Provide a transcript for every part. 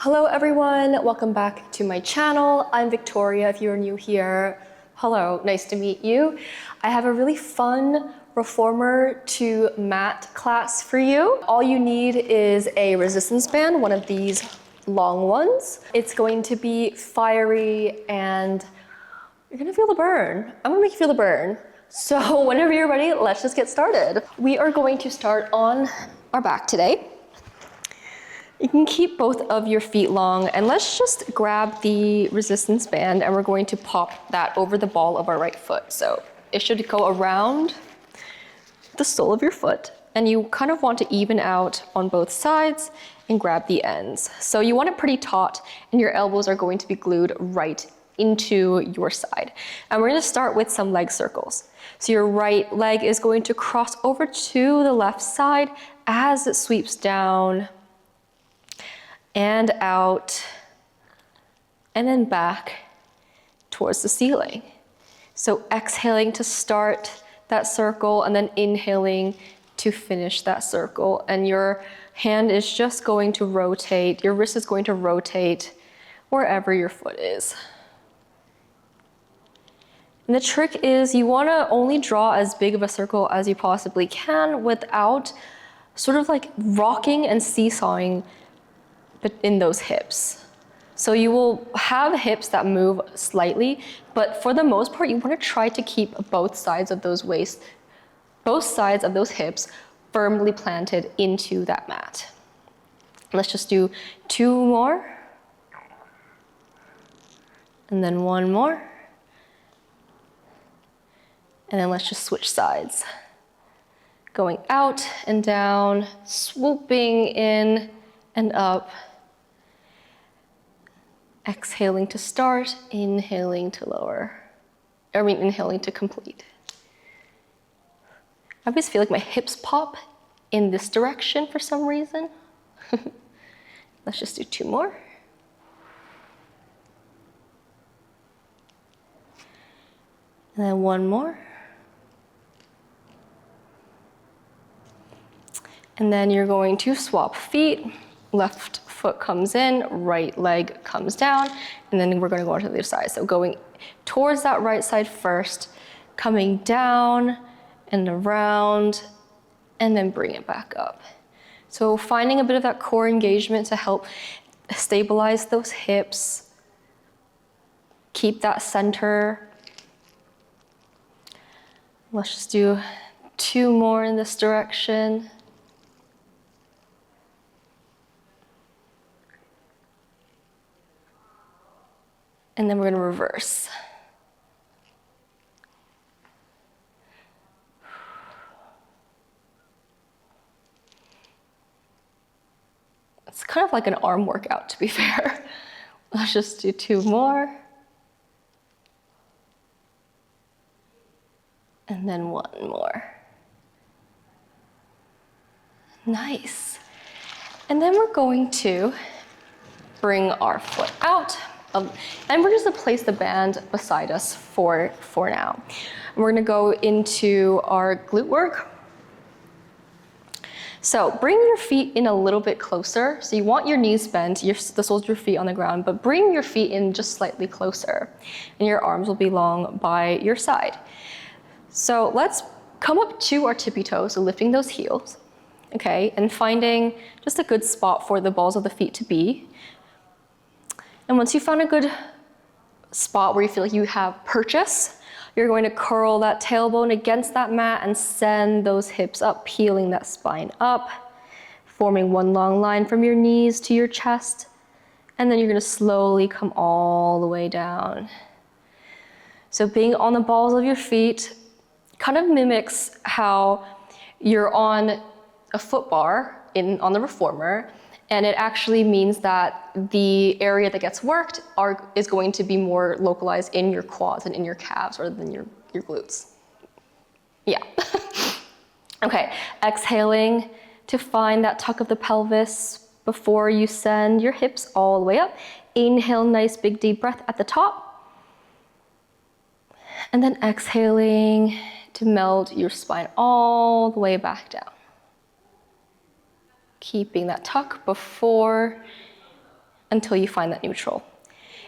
Hello everyone, welcome back to my channel. I'm Victoria if you're new here. Hello, nice to meet you. I have a really fun reformer to mat class for you. All you need is a resistance band, one of these long ones. It's going to be fiery and you're gonna feel the burn. I'm gonna make you feel the burn. So whenever you're ready, let's just get started. We are going to start on our back today. You can keep both of your feet long and let's just grab the resistance band and we're going to pop that over the ball of our right foot. So it should go around the sole of your foot and you kind of want to even out on both sides and grab the ends. So you want it pretty taut and your elbows are going to be glued right into your side. And we're gonna start with some leg circles. So your right leg is going to cross over to the left side as it sweeps down and out, and then back towards the ceiling. So exhaling to start that circle and then inhaling to finish that circle. And your hand is just going to rotate, your wrist is going to rotate wherever your foot is. And the trick is you wanna only draw as big of a circle as you possibly can without sort of like rocking and seesawing in those hips. So you will have hips that move slightly, but for the most part, you want to try to keep both sides of those hips firmly planted into that mat. Let's just do 2 more. And then 1 more. And then let's just switch sides. Going out and down, swooping in and up. Exhaling to start, inhaling to inhaling to complete. I always feel like my hips pop in this direction for some reason. Let's just do 2 more. And then 1 more. And then you're going to swap feet. Left foot comes in, right leg comes down, and then we're gonna go on to the other side. So going towards that right side first, coming down and around, and then bring it back up. So finding a bit of that core engagement to help stabilize those hips, keep that center. Let's just do 2 more in this direction. And then we're gonna reverse. It's kind of like an arm workout, to be fair. Let's just do 2 more. And then 1 more. Nice. And then we're going to bring our foot out. And we're just gonna place the band beside us for now. And we're gonna go into our glute work. So bring your feet in a little bit closer. So you want your knees bent, the soles of your feet on the ground, but bring your feet in just slightly closer. And your arms will be long by your side. So let's come up to our tippy toes, so lifting those heels, okay? And finding just a good spot for the balls of the feet to be. And once you found a good spot where you feel like you have purchase, you're going to curl that tailbone against that mat and send those hips up, peeling that spine up, forming one long line from your knees to your chest. And then you're going to slowly come all the way down. So being on the balls of your feet kind of mimics how you're on a foot bar on the reformer. And it actually means that the area that gets worked is going to be more localized in your quads and in your calves rather than your glutes. Yeah. Okay, exhaling to find that tuck of the pelvis before you send your hips all the way up. Inhale, nice big deep breath at the top. And then exhaling to melt your spine all the way back down. Keeping that tuck before until you find that neutral.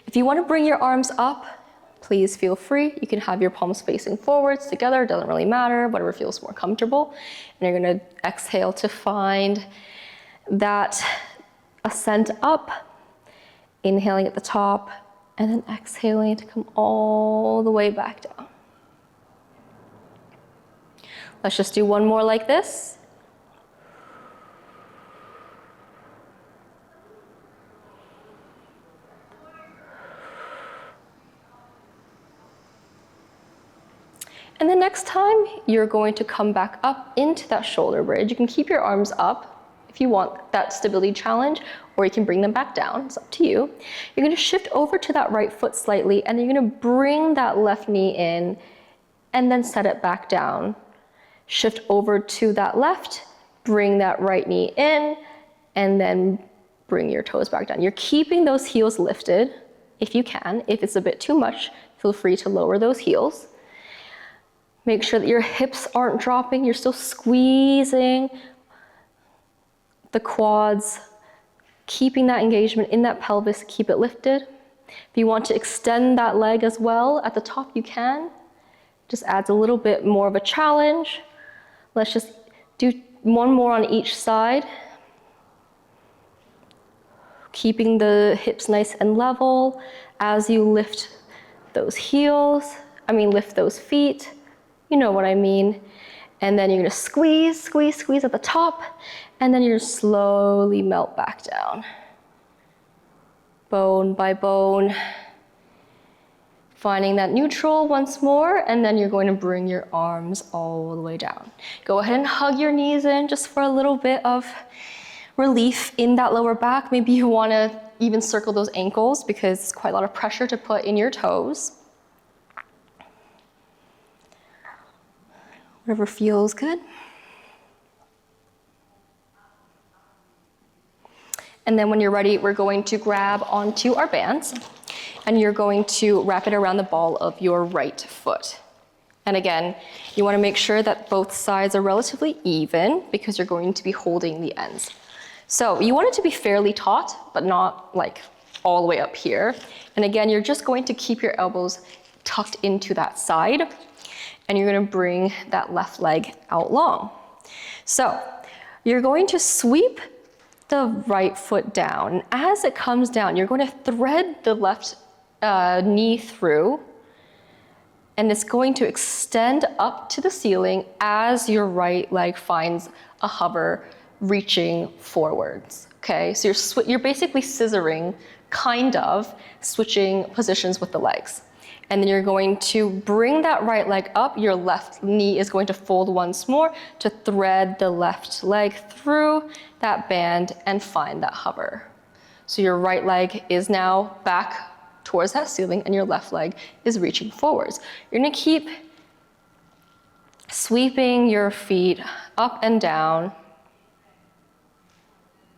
If you want to bring your arms up, please feel free. You can have your palms facing forwards together, it doesn't really matter, whatever feels more comfortable. And you're gonna exhale to find that ascent up, inhaling at the top, and then exhaling to come all the way back down. Let's just do one more like this. And then next time, you're going to come back up into that shoulder bridge. You can keep your arms up if you want that stability challenge, or you can bring them back down, it's up to you. You're gonna shift over to that right foot slightly, and you're gonna bring that left knee in, and then set it back down. Shift over to that left, bring that right knee in, and then bring your toes back down. You're keeping those heels lifted, if you can. If it's a bit too much, feel free to lower those heels. Make sure that your hips aren't dropping. You're still squeezing the quads, keeping that engagement in that pelvis, keep it lifted. If you want to extend that leg as well, at the top you can. Just adds a little bit more of a challenge. Let's just do one more on each side. Keeping the hips nice and level as you lift those lift those feet. You know what I mean. And then you're gonna squeeze, squeeze, squeeze at the top, and then you're gonna slowly melt back down. Bone by bone. Finding that neutral once more, and then you're going to bring your arms all the way down. Go ahead and hug your knees in just for a little bit of relief in that lower back. Maybe you wanna even circle those ankles because it's quite a lot of pressure to put in your toes. Whatever feels good. And then when you're ready, we're going to grab onto our bands, and you're going to wrap it around the ball of your right foot. And again, you want to make sure that both sides are relatively even because you're going to be holding the ends. So you want it to be fairly taut, but not like all the way up here. And again, you're just going to keep your elbows tucked into that side, and you're gonna bring that left leg out long. So you're going to sweep the right foot down. As it comes down, you're going to thread the left knee through, and it's going to extend up to the ceiling as your right leg finds a hover reaching forwards, okay? So you're basically scissoring, kind of, switching positions with the legs. And then you're going to bring that right leg up. Your left knee is going to fold once more to thread the left leg through that band and find that hover. So your right leg is now back towards that ceiling and your left leg is reaching forwards. You're gonna keep sweeping your feet up and down,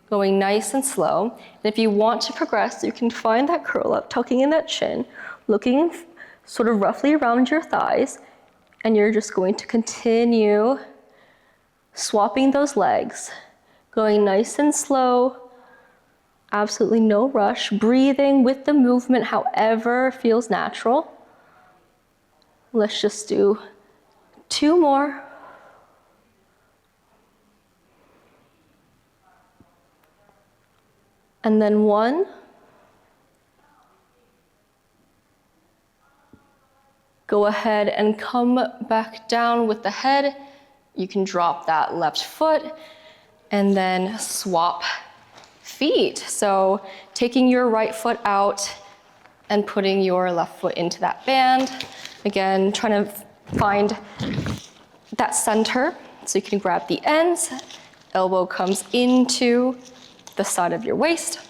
going nice and slow. And if you want to progress, you can find that curl up, tucking in that chin, looking sort of roughly around your thighs, and you're just going to continue swapping those legs, going nice and slow, absolutely no rush, breathing with the movement however feels natural. Let's just do 2 more. And then 1. Go ahead and come back down with the head. You can drop that left foot and then swap feet. So taking your right foot out and putting your left foot into that band. Again, trying to find that center so you can grab the ends. Elbow comes into the side of your waist,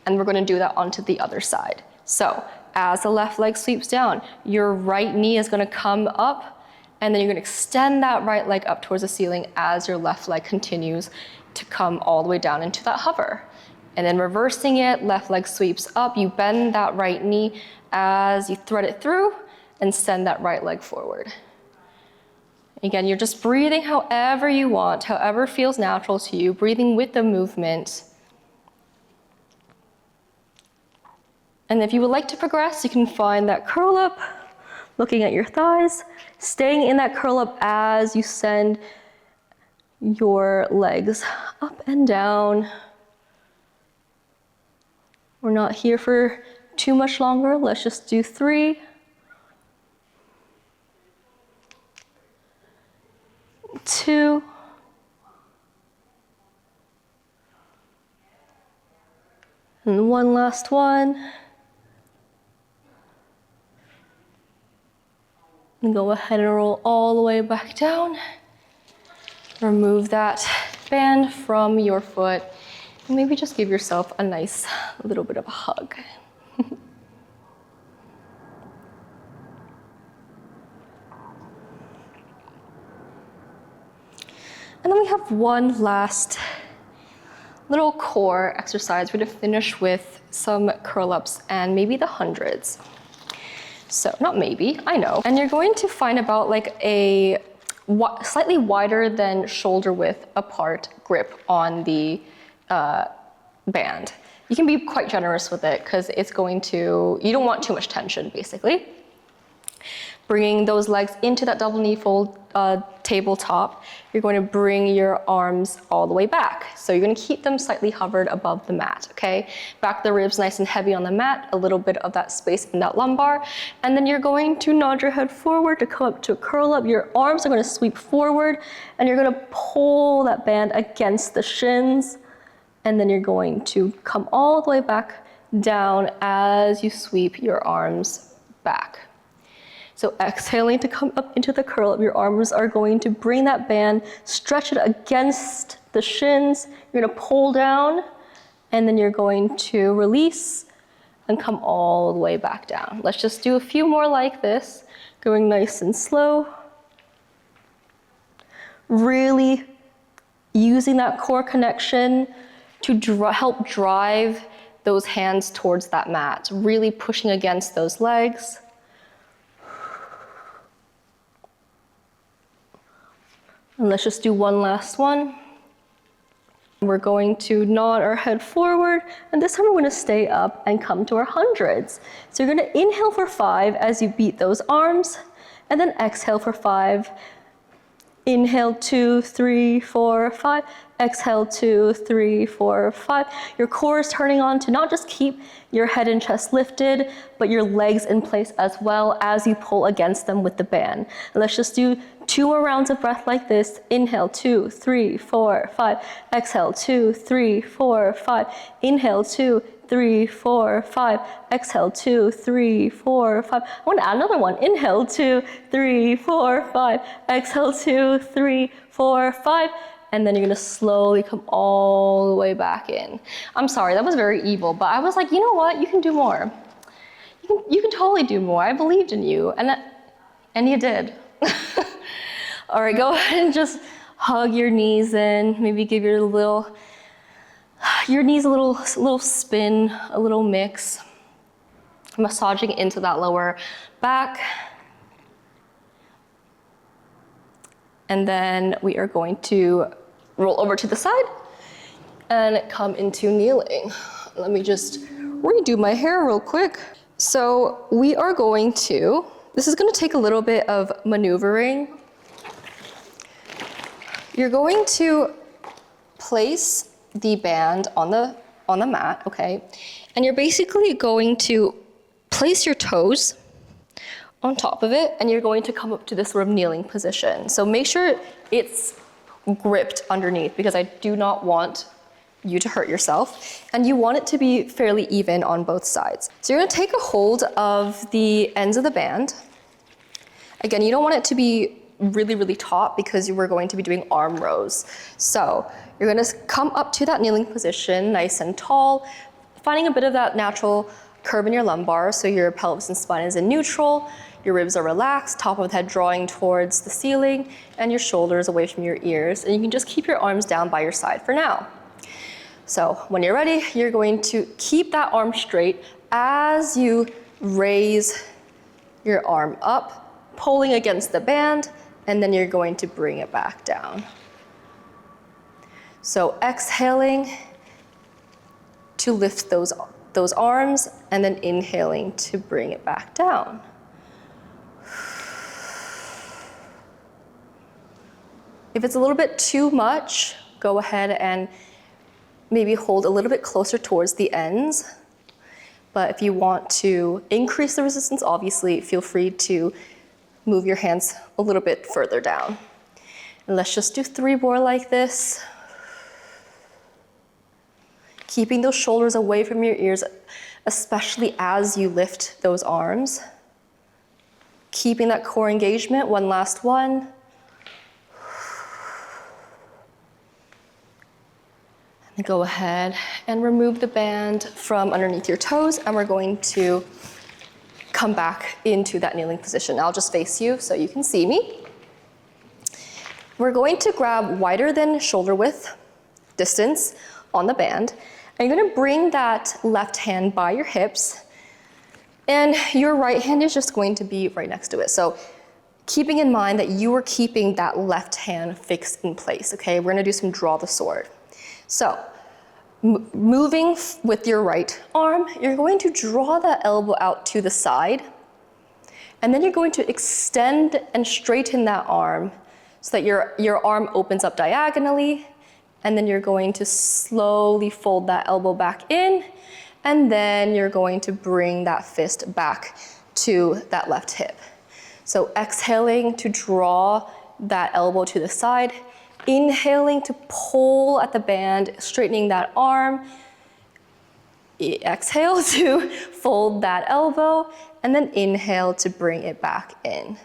and we're going to do that onto the other side. So as the left leg sweeps down, your right knee is going to come up, and then you're going to extend that right leg up towards the ceiling as your left leg continues to come all the way down into that hover. And then reversing it, left leg sweeps up, you bend that right knee as you thread it through and send that right leg forward. Again, you're just breathing however you want, however feels natural to you, breathing with the movement. And if you would like to progress, you can find that curl up, looking at your thighs, staying in that curl up as you send your legs up and down. We're not here for too much longer. Let's just do 3, 2, and one last one. And go ahead and roll all the way back down. Remove that band from your foot. And maybe just give yourself a nice little bit of a hug. And then we have one last little core exercise. We're gonna finish with some curl ups and maybe the hundreds. So, not maybe, I know. And you're going to find about like a slightly wider than shoulder width apart grip on the band. You can be quite generous with it because it's going to, you don't want too much tension basically. Bringing those legs into that double knee fold tabletop, you're going to bring your arms all the way back. So you're going to keep them slightly hovered above the mat, okay? Back the ribs nice and heavy on the mat, a little bit of that space in that lumbar. And then you're going to nod your head forward to come up to a curl up. Your arms are going to sweep forward and you're going to pull that band against the shins. And then you're going to come all the way back down as you sweep your arms back. So exhaling to come up into the curl up, your arms are going to bring that band, stretch it against the shins. You're gonna pull down, and then you're going to release and come all the way back down. Let's just do a few more like this, going nice and slow. Really using that core connection to help drive those hands towards that mat, really pushing against those legs. And let's just do one last one. We're going to nod our head forward, and this time we're going to stay up and come to our hundreds. So you're going to inhale for 5 as you beat those arms, and then exhale for 5. Inhale, 2, 3, 4, 5. Exhale, 2, 3, 4, 5. Your core is turning on to not just keep your head and chest lifted, but your legs in place as well as you pull against them with the band. And let's just do 2 more rounds of breath like this. Inhale, 2, 3, 4, 5. Exhale, 2, 3, 4, 5. Inhale, 2, 3, 4, 5. Exhale, 2, 3, 4, 5. I want to add another one. Inhale, 2, 3, 4, 5. Exhale, 2, 3, 4, 5. And then you're gonna slowly come all the way back in. I'm sorry, that was very evil, but I was like, you know what? You can do more. You can totally do more. I believed in you, and you did. All right, go ahead and just hug your knees in. Maybe give your knees a little spin, a little mix. Massaging into that lower back. And then we are going to roll over to the side and come into kneeling. Let me just redo my hair real quick. So we are going to, this is going to take a little bit of maneuvering. You're going to place the band on the mat, okay? And you're basically going to place your toes on top of it, and you're going to come up to this sort of kneeling position. So make sure it's gripped underneath, because I do not want you to hurt yourself, and you want it to be fairly even on both sides. So you're gonna take a hold of the ends of the band. Again, you don't want it to be really, really taut because we're going to be doing arm rows. So you're gonna come up to that kneeling position, nice and tall, finding a bit of that natural curve in your lumbar, so your pelvis and spine is in neutral, your ribs are relaxed, top of the head drawing towards the ceiling, and your shoulders away from your ears. And you can just keep your arms down by your side for now. So when you're ready, you're going to keep that arm straight as you raise your arm up, pulling against the band, and then you're going to bring it back down. So exhaling to lift those those arms, and then inhaling to bring it back down. If it's a little bit too much, go ahead and maybe hold a little bit closer towards the ends. But if you want to increase the resistance, obviously feel free to move your hands a little bit further down. And let's just do 3 more like this. Keeping those shoulders away from your ears, especially as you lift those arms. Keeping that core engagement, one last one. And go ahead and remove the band from underneath your toes, and we're going to come back into that kneeling position. I'll just face you so you can see me. We're going to grab wider than shoulder width distance on the band, and you're gonna bring that left hand by your hips, and your right hand is just going to be right next to it. So keeping in mind that you are keeping that left hand fixed in place, okay? We're gonna do some draw the sword. So moving with your right arm, you're going to draw that elbow out to the side, and then you're going to extend and straighten that arm so that your arm opens up diagonally, and then you're going to slowly fold that elbow back in, and then you're going to bring that fist back to that left hip. So exhaling to draw that elbow to the side, inhaling to pull at the band, straightening that arm. Exhale to fold that elbow, and then inhale to bring it back in.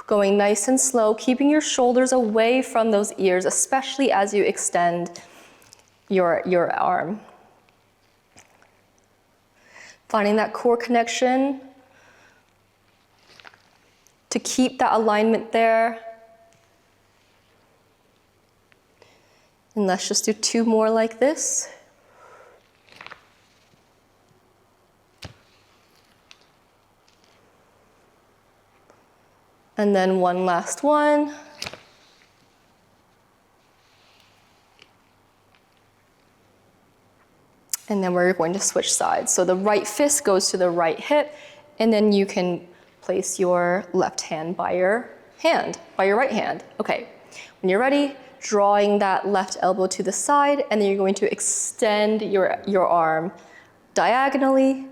Going nice and slow, keeping your shoulders away from those ears, especially as you extend your arm. Finding that core connection to keep that alignment there. And let's just do 2 more like this. And then one last one. And then we're going to switch sides. So the right fist goes to the right hip, and then you can place your left hand by your right hand. Okay, when you're ready, drawing that left elbow to the side, and then you're going to extend your arm diagonally,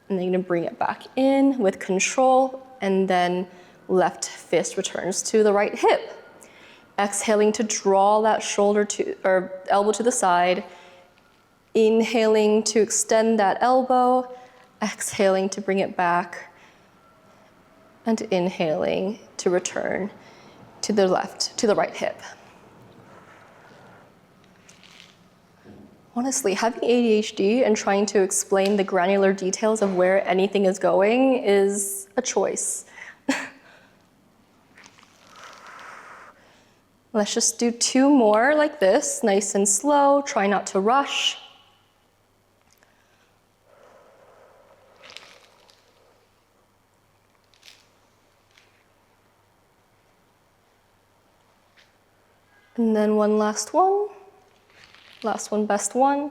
and then you're gonna bring it back in with control, and then left fist returns to the right hip. Exhaling to draw that elbow to the side, inhaling to extend that elbow, exhaling to bring it back, and inhaling to return to the right hip. Honestly, having ADHD and trying to explain the granular details of where anything is going is a choice. Let's just do 2 more like this, nice and slow, try not to rush. And then one last one. Last one, best one.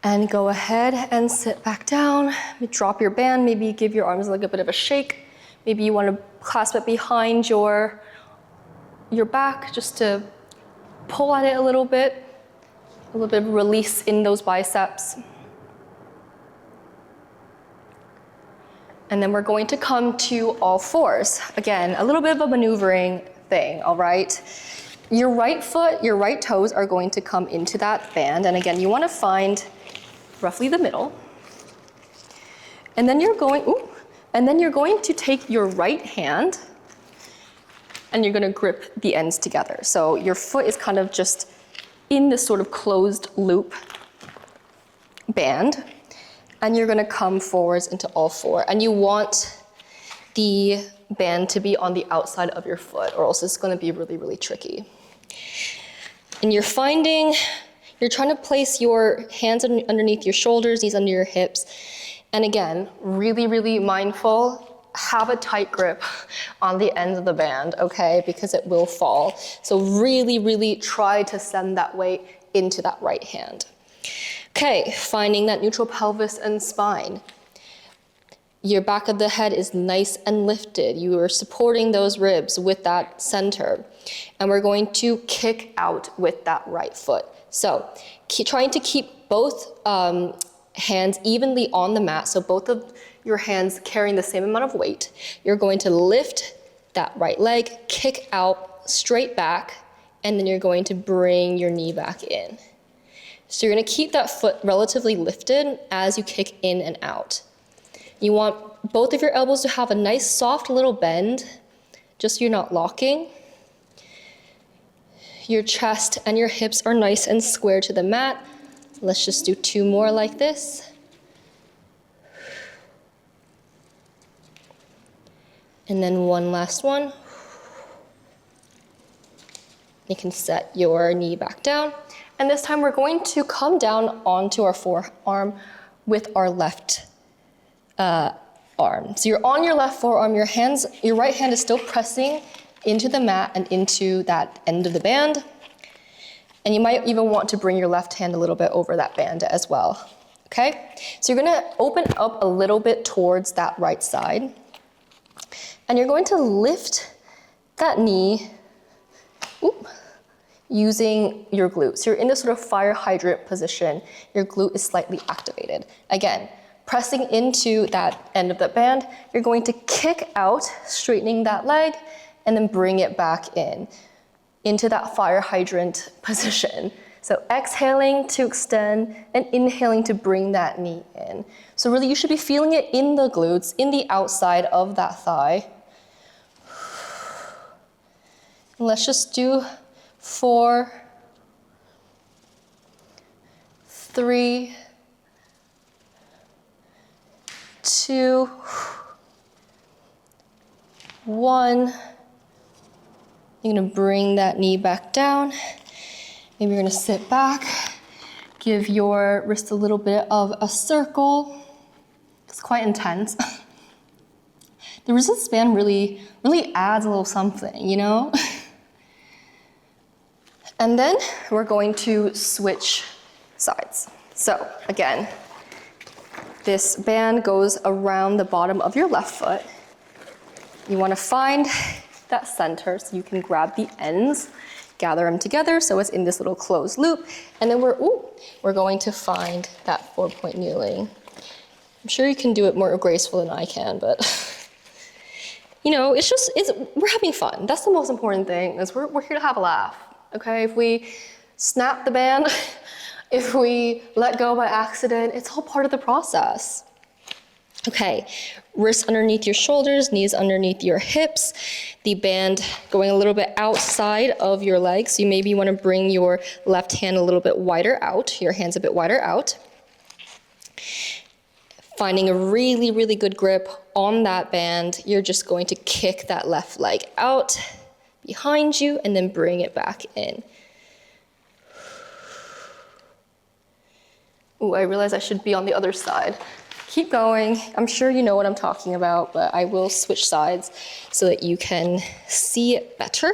And go ahead and sit back down. Drop your band, maybe give your arms like a bit of a shake. Maybe you want to clasp it behind your back just to pull at it a little bit of release in those biceps. And then we're going to come to all fours. Again, a little bit of a maneuvering thing, all right? Your right foot, your right toes are going to come into that band. And again, you want to find roughly the middle. And then you're going to take your right hand and you're going to grip the ends together. So your foot is kind of just in this sort of closed loop band, and you're going to come forwards into all four. And you want the band to be on the outside of your foot, or else it's going to be really, really tricky. And you're trying to place your hands underneath your shoulders, knees under your hips. And again, really, really mindful have a tight grip on the ends of the band, okay? Because it will fall. So really, really try to send that weight into that right hand. Okay, finding that neutral pelvis and spine. Your back of the head is nice and lifted. You are supporting those ribs with that center. And we're going to kick out with that right foot. So trying to keep both hands evenly on the mat, so both of your hands carrying the same amount of weight. You're going to lift that right leg, kick out, straight back, and then you're going to bring your knee back in. So you're going to keep that foot relatively lifted as you kick in and out. You want both of your elbows to have a nice soft little bend, just so you're not locking. Your chest and your hips are nice and square to the mat. Let's just do 2 more like this. And then one last one. You can set your knee back down. And this time we're going to come down onto our forearm with our left arm. So you're on your left forearm, your right hand is still pressing into the mat and into that end of the band. And you might even want to bring your left hand a little bit over that band as well, okay? So you're gonna open up a little bit towards that right side. And you're going to lift that knee, using your glutes. You're in this sort of fire hydrant position. Your glute is slightly activated. Again, pressing into that end of the band, you're going to kick out, straightening that leg, and then bring it back in, into that fire hydrant position. So exhaling to extend and inhaling to bring that knee in. So really you should be feeling it in the glutes, in the outside of that thigh. And let's just do 4, 3, 2, 1. You're gonna bring that knee back down. Maybe you're gonna sit back, give your wrist a little bit of a circle. It's quite intense. The resistance band really adds a little something, you know? And then we're going to switch sides. So again, this band goes around the bottom of your left foot. You wanna find that center so you can grab the ends, gather them together so it's in this little closed loop, and then we're going to find that 4-point kneeling. I'm sure you can do it more graceful than I can, but you know, we're having fun. That's the most important thing, is we're here to have a laugh, okay? If we snap the band, if we let go by accident, it's all part of the process. Okay, wrists underneath your shoulders, knees underneath your hips, the band going a little bit outside of your legs. So you maybe want to bring your left hand a little bit wider out, your hands a bit wider out. Finding a really, really good grip on that band, you're just going to kick that left leg out behind you and then bring it back in. Ooh, I realize I should be on the other side. Keep going. I'm sure you know what I'm talking about, but I will switch sides so that you can see it better.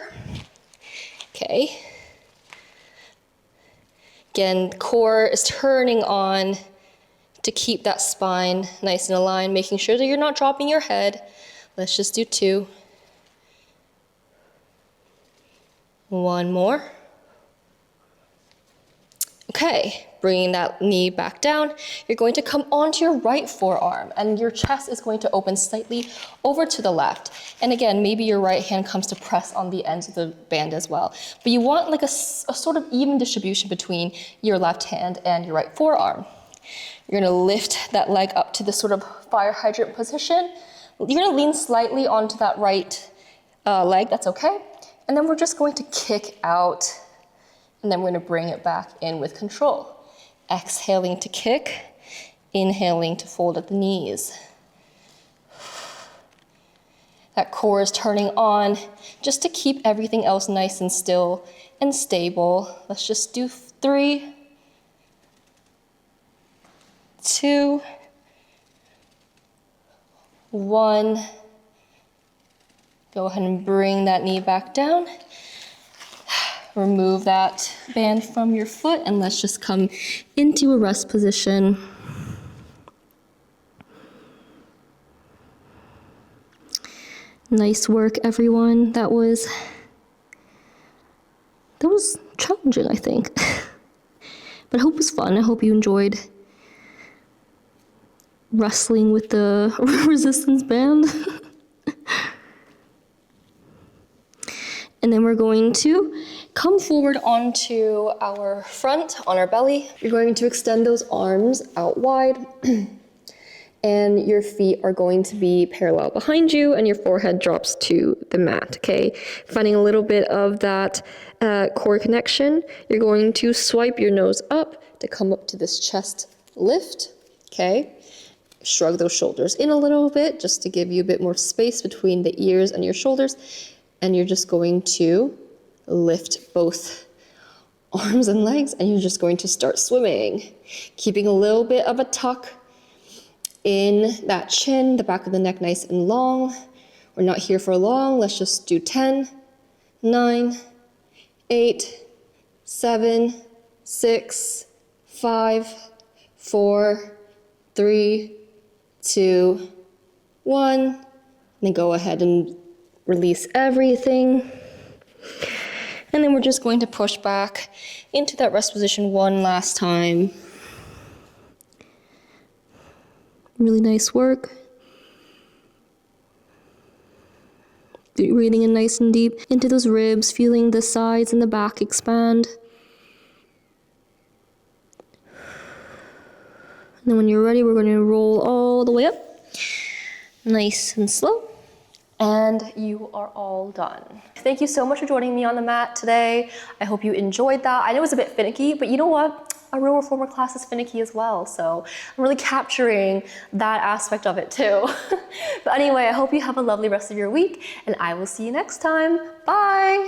Okay. Again, core is turning on to keep that spine nice and aligned, making sure that you're not dropping your head. Let's just do 2. 1 more. Okay, bringing that knee back down, you're going to come onto your right forearm and your chest is going to open slightly over to the left. And again, maybe your right hand comes to press on the ends of the band as well. But you want like a sort of even distribution between your left hand and your right forearm. You're gonna lift that leg up to this sort of fire hydrant position. You're gonna lean slightly onto that right leg, that's okay. And then we're just going to kick out, and then we're gonna bring it back in with control. Exhaling to kick, inhaling to fold at the knees. That core is turning on just to keep everything else nice and still and stable. Let's just do 3, 2, 1, Go ahead and bring that knee back down. Remove that band from your foot and let's just come into a rest position. Nice work, everyone. That was challenging, I think. But I hope it was fun. I hope you enjoyed wrestling with the resistance band. And then we're going to come forward onto our front, on our belly. You're going to extend those arms out wide. And your feet are going to be parallel behind you and your forehead drops to the mat, okay? Finding a little bit of that core connection, you're going to swipe your nose up to come up to this chest lift, okay? Shrug those shoulders in a little bit just to give you a bit more space between the ears and your shoulders. And you're just going to lift both arms and legs and you're just going to start swimming. Keeping a little bit of a tuck in that chin, the back of the neck nice and long. We're not here for long. Let's just do 10, 9, 8, 7, 6, 5, 4, 3, 2, 1. And then go ahead and release everything. And then we're just going to push back into that rest position one last time. Really nice work. Breathing in nice and deep into those ribs, feeling the sides and the back expand. And then when you're ready, we're going to roll all the way up. Nice and slow. And you are all done. Thank you so much for joining me on the mat today. I hope you enjoyed that. I know it was a bit finicky, but you know what? A real reformer class is finicky as well, so I'm really capturing that aspect of it too. But anyway, I hope you have a lovely rest of your week, and I will see you next time. Bye!